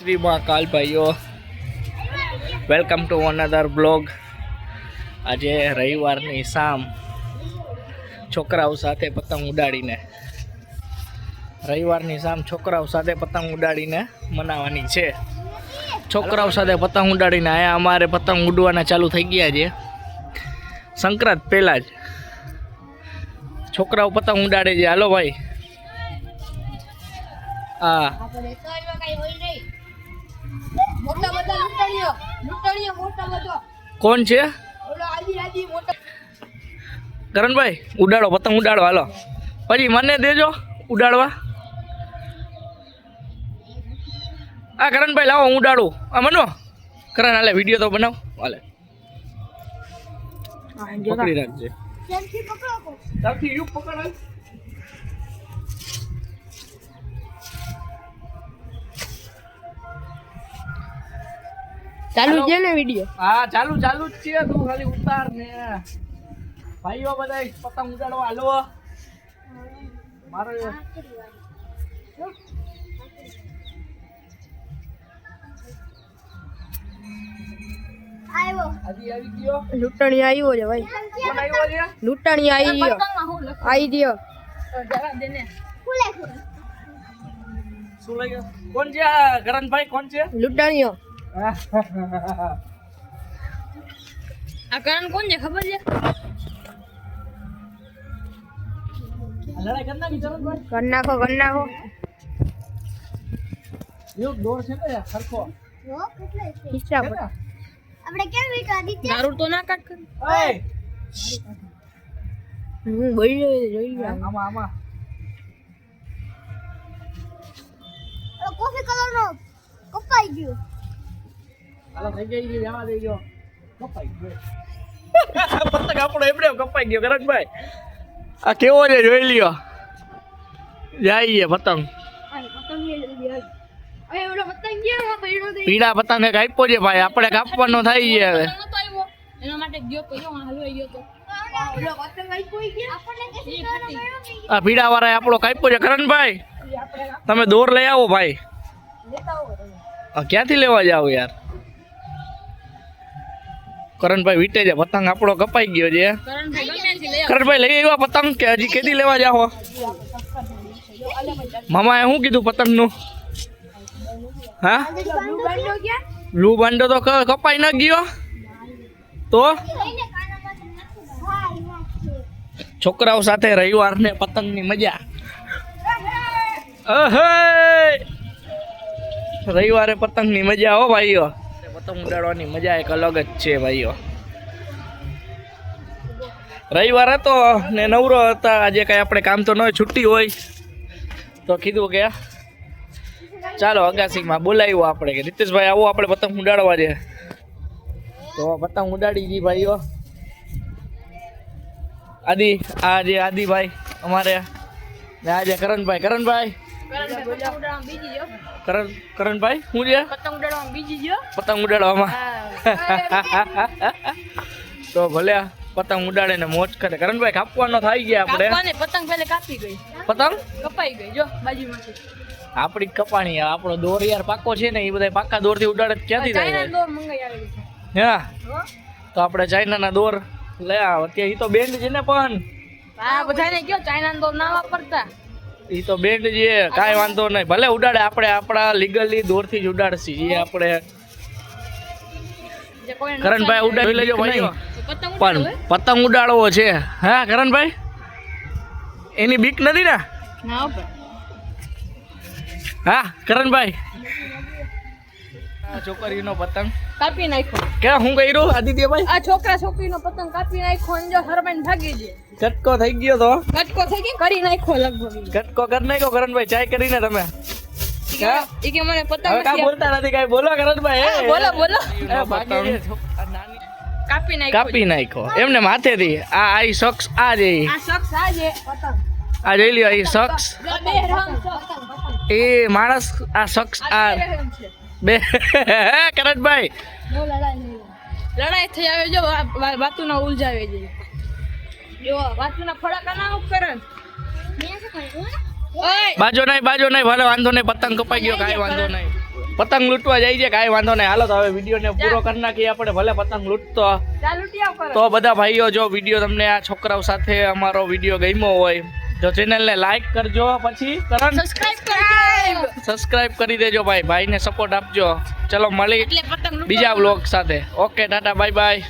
શ્રી મહાકાલ ભાઈઓ, welcome to another blog. આજે રવિવારની શામ છોકરાઓ સાથે પતંગ ઉડાડીને પતંગ ઉડાડીને મનાવવાની છે. છોકરાઓ સાથે પતંગ ઉડાડીને આયા અમારે પતંગ ઉડવાના ચાલુ થઈ ગયા છે. સંક્રાંત પહેલાં જ છોકરાઓ પતંગ ઉડાડે છે. હાલો ભાઈ. હા કોણ છે? કરણભાઈ ઉડાડો, પતંગ ઉડાડો. હાલો પછી મને દેજો ઉડાડવા. આ કરણભાઈ લાવો હું ઉડાડું. આ મનો કરણ હાલે વિડીયો તો બનાવ. હાલે પકડી રાખજે. ચાલુ છે ને વિડિયો? હા ચાલુ જ છે. તું ખાલી ઉતાર ને. ભાઈઓ બધા પતંગ ઉડાડવા હાલો. મારો લૂંટણી આવ્યો છે ભાઈ. લૂંટણી આવી ગયો. શું લઈ ગયો? કોણ છે કરણભાઈ? કોણ છે લૂંટણીઓ? આ કરણ કોણ છે ખબર છે? લડાઈ કરી નાખી કરણભાઈ. કરી નાખો. એક દોર છે ને સરખો. હિસ્સા પર આપણે કેમ વીટો આદિત્ય? દારૂ તો ના કાટ કર. ઓય હું બોલ્યો જોઈ લે. આમાં કોફી કલરનો કપાઈ ગયો. હાલો થઈ ગઈ છે. જવા દેજો. કપાઈ ગયો પતંગ આપણો એમણે કપાઈ ગયો. કરણભાઈ આ કેવો છે જોઈ લ્યો. જાય પતંગ. પીળા પતંગ કાપ્યો છે ભાઈ. આપણે કાપવાનો થાય છે હવે. એના માટે ગયો પેલો હલવાઈ ગયો તો. આ પીળા વાળા આપણો કાપ્યો છે. કરણભાઈ તમે દોર લઈ આવો ભાઈ. ક્યાંથી લેવા જાવ યાર? કરણભાઈ વીટે છે. પતંગ આપણો કપાઈ ગયો છે. કરણભાઈ લઈ આવ્યા પતંગ કે હજી કેદી લેવા જાઓ? મામાએ શું કીધું પતંગનું? હા બ્લુ બાંડો તો કપાઈ ન ગયો તો. છોકરાઓ સાથે રવિવાર ને પતંગની મજા. રવિવારે પતંગની મજા હો ભાઈઓ. પતંગ ઉડાડવાની મજા એક અલગ જ છે ભાઈઓ. રવિવાર હતો ને નવરો હતા. આજે કઈ આપણે કામ તો ન હોય, છુટ્ટી હોય તો કીધું કે ચાલો અગાસીમાં બોલાવ્યો આપણે કે રીતેશભાઈ આવો આપણે પતંગ ઉડાડવા છે. તો પતંગ ઉડાડી જી ભાઈઓ. આદિભાઈ અમારે ને આજે કરણભાઈ શું છે પતંગ ઉડાડવામાં. તો ભલે પતંગ ઉડાડે ને મોજ કરે. કરણભાઈ કાપવાનો થાય ગયા આપણે. પતંગ પહેલે કાપી ગઈ. પતંગ કપાઈ ગઈ જો બાજુમાંથી. આપડી કપાણી. આપણો દોર યાર પાકો છે ને, એ બધા પાકા દોર થી ઉડાડે ક્યાંથી થાય? દોર મંગાઈ આવી છે. હા તો આપણે ચાઇનાના દોર લઈ આવ. અત્યારે એ તો બેન્ડ છે ને પણ. આ બધાને કયો ચાઇના દોર ના વાપરતા. એ તો બેન્ડ છે, કાંઈ વાંધો નહીં. ભલે ઉડાડે, આપણે આપણા લીગલી દોર થી જ ઉડાડશી. એ આપણે કરણભાઈ ઉડાડી લેજો ભાઈ. પણ પતંગ ઉડાડવો છે. હા કરણભાઈ એની બીક નથી ને? હા કરણભાઈ છોકરીનો પતંગ કાપી નાખ્યો. કે હું કર્યું આદિત્યભાઈ? આ છોકરીનો પતંગ કાપી નાખ્યો અને જો હરમાઈને ભાગી ગયો. કટકો થઈ ગયો તો. કટકો થઈ ગયો, કરી નાખ્યો લગભગ. કટકો કરી નાખ્યો કરણભાઈ. ચાય કરીને તમે ઈ કે મને પતંગ કાંઈ બોલતા નથી. કાંઈ બોલો કરણભાઈ. બોલો કાપી નાખ્યો એમને માથેથી. આ શખ્સ આ જે પતંગ આ જોઈ લ્યો. એ શખ્સ એ માણસ. આ શખ્સ આ બે કરણભાઈ લડાઈ થઈ આવે જો વાતુના ઉલઝાવે છે. જો વાતુના ફડાકા ના ઉપકરણ. બાજો નહીં ભલે વાંધો નહીં. પતંગ કપાઈ ગયો કાંઈ વાંધો નહીં. પતંગ લૂંટવા જાય છે, કાંઈ વાંધો નહીં. હાલો તો હવે વિડીયોને પૂરો કરી નાખીએ આપણે. ભલે પતંગ લૂંટતો ચાલ લૂંટ્યા કરો. તો બધા ભાઈઓ, જો વિડીયો તમને આ છોકરાઓ સાથે અમારો વિડીયો ગમ્યો હોય તો ચેનલને લાઈક કરજો. પછી સબસ્ક્રાઇબ કરી દેજો ભાઈને સપોર્ટ આપજો. ચલો મળી એટલે પતંગ લૂંટવા બીજા વ્લોગ સાથે. Okay tata bye bye.